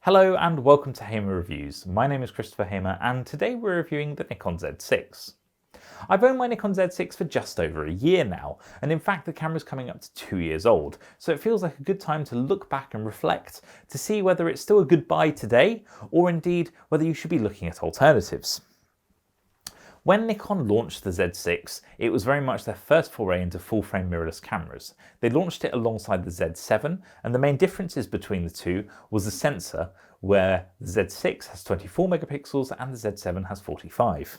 Hello and welcome to Hamer Reviews. My name is Christopher Hamer and today we're reviewing the Nikon Z6. I've owned my Nikon Z6 for just over a year now, and in fact the camera's coming up to 2 years old, so it feels like a good time to look back and reflect to see whether it's still a good buy today or indeed whether you should be looking at alternatives. When Nikon launched the Z6, it was very much their first foray into full-frame mirrorless cameras. They launched it alongside the Z7, and the main differences between the two was the sensor, where the Z6 has 24 megapixels and the Z7 has 45.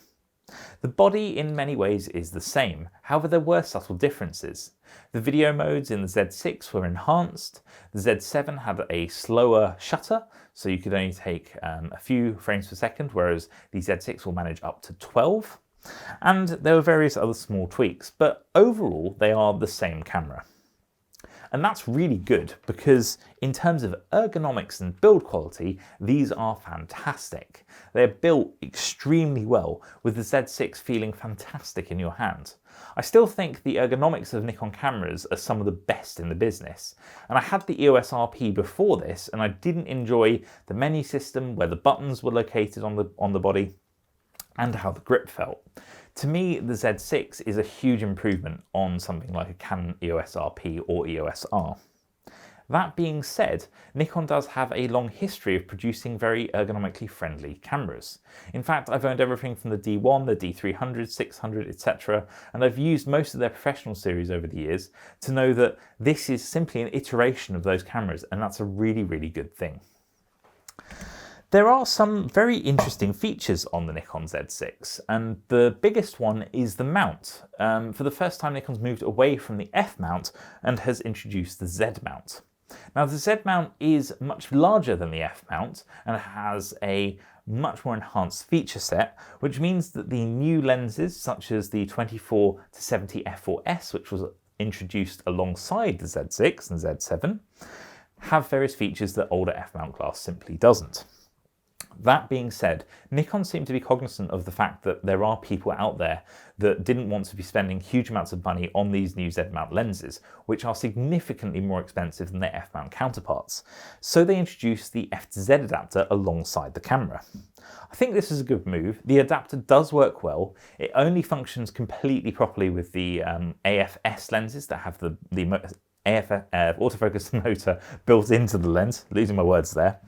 The body in many ways is the same, however there were subtle differences. The video modes in the Z6 were enhanced, the Z7 had a slower shutter, so you could only take a few frames per second, whereas the Z6 will manage up to 12. And there were various other small tweaks, but overall they are the same camera. And that's really good because in terms of ergonomics and build quality, these are fantastic. They're built extremely well, with the Z6 feeling fantastic in your hand. I still think the ergonomics of Nikon cameras are some of the best in the business. And I had the EOS RP before this, and I didn't enjoy the menu system where the buttons were located on the body and how the grip felt. To me, the Z6 is a huge improvement on something like a Canon EOS RP or EOS R. That being said, Nikon does have a long history of producing very ergonomically friendly cameras. In fact, I've owned everything from the D1, the D300, 600, etc., and I've used most of their professional series over the years to know that this is simply an iteration of those cameras, and that's a really, really good thing. There are some very interesting features on the Nikon Z6, and the biggest one is the mount. For the first time, Nikon's moved away from the F mount and has introduced the Z mount. Now, the Z mount is much larger than the F mount and has a much more enhanced feature set, which means that the new lenses, such as the 24-70 f4S, which was introduced alongside the Z6 and Z7, have various features that older F mount glass simply doesn't. That being said, Nikon seemed to be cognizant of the fact that there are people out there that didn't want to be spending huge amounts of money on these new Z-mount lenses, which are significantly more expensive than their F-mount counterparts. So they introduced the F-to-Z adapter alongside the camera. I think this is a good move. The adapter does work well. It only functions completely properly with the AFS lenses that have the autofocus motor built into the lens, losing my words there.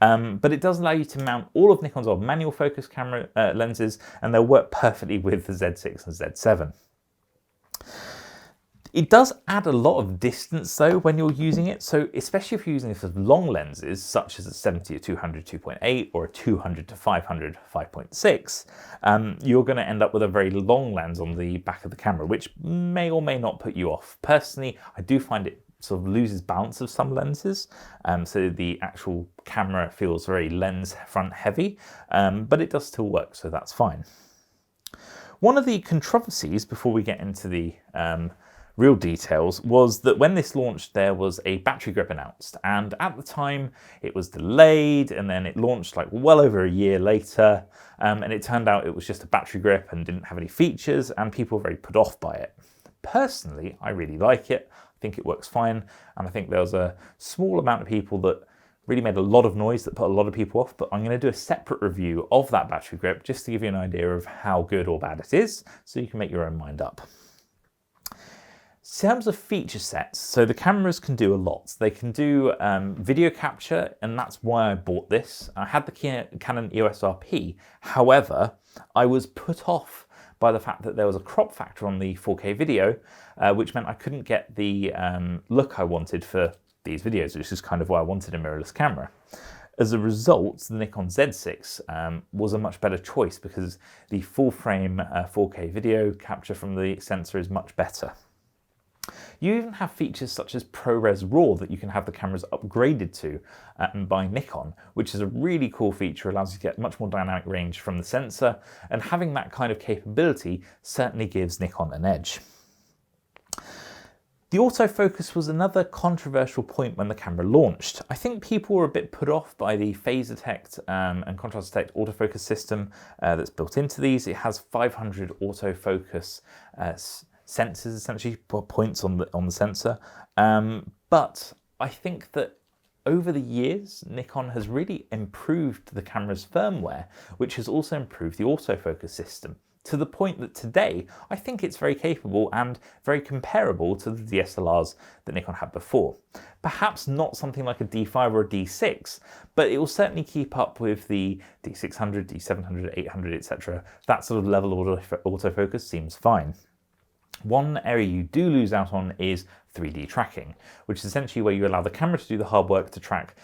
But it does allow you to mount all of Nikon's old manual focus camera lenses, and they'll work perfectly with the Z6 and Z7. It does add a lot of distance though when you're using it, so especially if you're using it for long lenses such as a 70-200 2.8 or a 200-500 5.6, you're going to end up with a very long lens on the back of the camera, which may or may not put you off. Personally, I do find it sort of loses balance of some lenses, so the actual camera feels very lens front heavy, but it does still work, so that's fine. One of the controversies before we get into the real details was that when this launched there was a battery grip announced, and at the time it was delayed and then it launched like well over a year later, and it turned out it was just a battery grip and didn't have any features, and people were very put off by it. Personally, I really like it. I think it works fine, and I think there was a small amount of people that really made a lot of noise that put a lot of people off, but I'm going to do a separate review of that battery grip just to give you an idea of how good or bad it is, so you can make your own mind up. In terms of feature sets, so the cameras can do a lot. They can do video capture, and that's why I bought this. I had the Canon EOS RP, however, I was put off by the fact that there was a crop factor on the 4K video, which meant I couldn't get the look I wanted for these videos, which is kind of why I wanted a mirrorless camera. As a result, the Nikon Z6 was a much better choice because the full frame 4K video capture from the sensor is much better. You even have features such as ProRes RAW that you can have the cameras upgraded to by Nikon, which is a really cool feature, allows you to get much more dynamic range from the sensor, and having that kind of capability certainly gives Nikon an edge. The autofocus was another controversial point when the camera launched. I think people were a bit put off by the phase detect and contrast detect autofocus system that's built into these. It has 500 autofocus sensors, essentially points on the sensor, but I think that over the years, Nikon has really improved the camera's firmware, which has also improved the autofocus system, to the point that today I think it's very capable and very comparable to the DSLRs that Nikon had before. Perhaps not something like a D5 or a D6, but it will certainly keep up with the D600, D700, 800, etc. That sort of level of autofocus seems fine. One area you do lose out on is 3D tracking, which is essentially where you allow the camera to do the hard work to track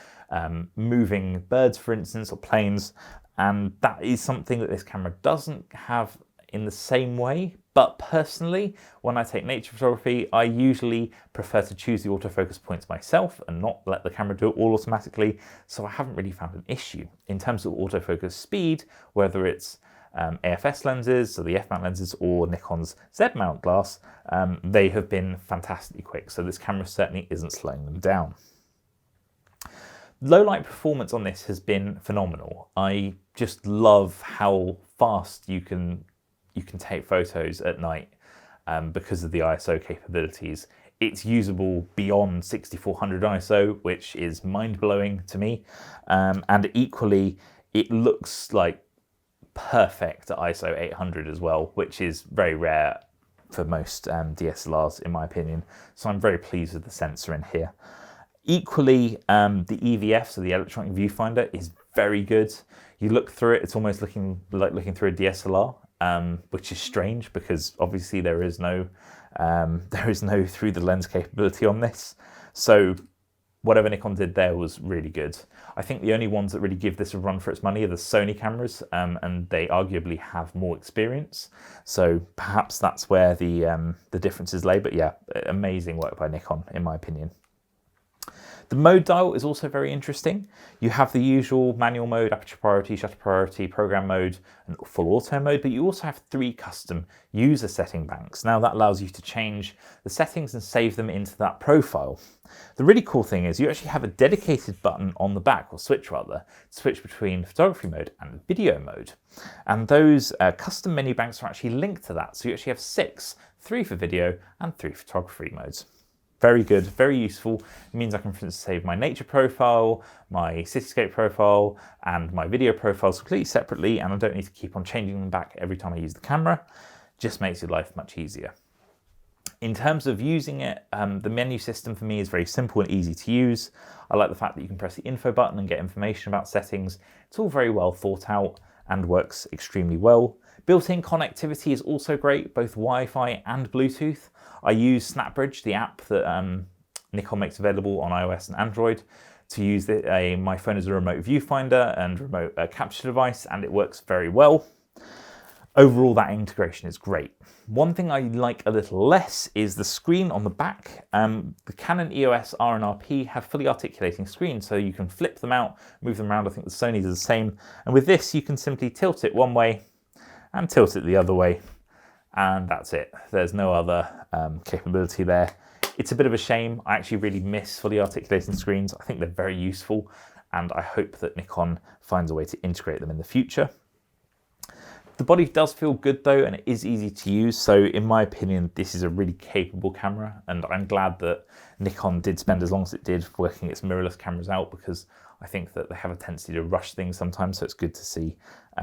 moving birds, for instance, or planes, and that is something that this camera doesn't have in the same way. But personally, when I take nature photography, I usually prefer to choose the autofocus points myself and not let the camera do it all automatically, so I haven't really found an issue. In terms of autofocus speed, whether it's AFS lenses, so the f-mount lenses, or Nikon's Z-mount glass, they have been fantastically quick, so this camera certainly isn't slowing them down. Low light performance on this has been phenomenal. I just love how fast you can take photos at night because of the ISO capabilities. It's usable beyond 6400 ISO, which is mind-blowing to me, and equally it looks like perfect at ISO 800 as well, which is very rare for most DSLRs in my opinion, so I'm very pleased with the sensor in here. Equally, the EVF, so the electronic viewfinder, is very good. You look through it, it's almost like looking through a DSLR, which is strange because obviously there is no through the lens capability on this. So whatever Nikon did there was really good. I think the only ones that really give this a run for its money are the Sony cameras, and they arguably have more experience. So perhaps that's where the differences lay. But yeah, amazing work by Nikon in my opinion. The mode dial is also very interesting. You have the usual manual mode, aperture priority, shutter priority, program mode, and full auto mode, but you also have 3 custom user setting banks. Now that allows you to change the settings and save them into that profile. The really cool thing is you actually have a dedicated button on the back, or switch rather, to switch between photography mode and video mode. And those custom menu banks are actually linked to that. So you actually have 6, 3 for video and 3 photography modes. Very good, very useful. It means I can, for instance, save my nature profile, my cityscape profile, and my video profiles completely separately, and I don't need to keep on changing them back every time I use the camera. Just makes your life much easier. In terms of using it, the menu system for me is very simple and easy to use. I like the fact that you can press the info button and get information about settings. It's all very well thought out and works extremely well. Built-in connectivity is also great, both Wi-Fi and Bluetooth. I use SnapBridge, the app that Nikon makes available on iOS and Android, to use my phone as a remote viewfinder and remote capture device, and it works very well. Overall, that integration is great. One thing I like a little less is the screen on the back. The Canon EOS R and RP have fully articulating screens, so you can flip them out, move them around. I think the Sony does the same. And with this, you can simply tilt it one way and tilt it the other way, and that's it. There's no other capability there. It's a bit of a shame. I actually really miss fully articulating screens. I think they're very useful, and I hope that Nikon finds a way to integrate them in the future. The body does feel good though, and it is easy to use. So in my opinion, this is a really capable camera, and I'm glad that Nikon did spend as long as it did working its mirrorless cameras out, because I think that they have a tendency to rush things sometimes. So it's good to see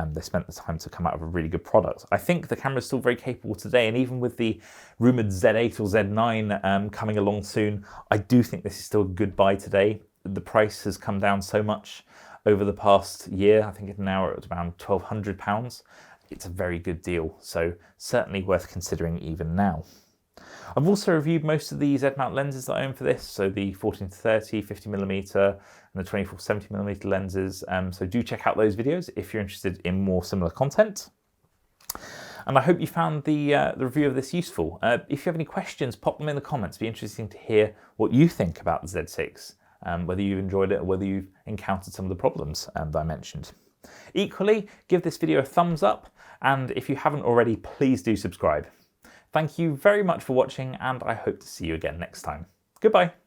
they spent the time to come out with a really good product. I think the camera is still very capable today, and even with the rumored Z8 or Z9 coming along soon, I do think this is still a good buy today. The price has come down so much over the past year. I think it's now at around £1,200. It's a very good deal, so certainly worth considering even now. I've also reviewed most of the Z-mount lenses that I own for this, so the 14-30, 50mm and the 24-70mm lenses, so do check out those videos if you're interested in more similar content. And I hope you found the review of this useful. If you have any questions, pop them in the comments. It'd be interesting to hear what you think about the Z6, whether you enjoyed it or whether you've encountered some of the problems that I mentioned. Equally, give this video a thumbs up, and if you haven't already, please do subscribe. Thank you very much for watching, and I hope to see you again next time. Goodbye.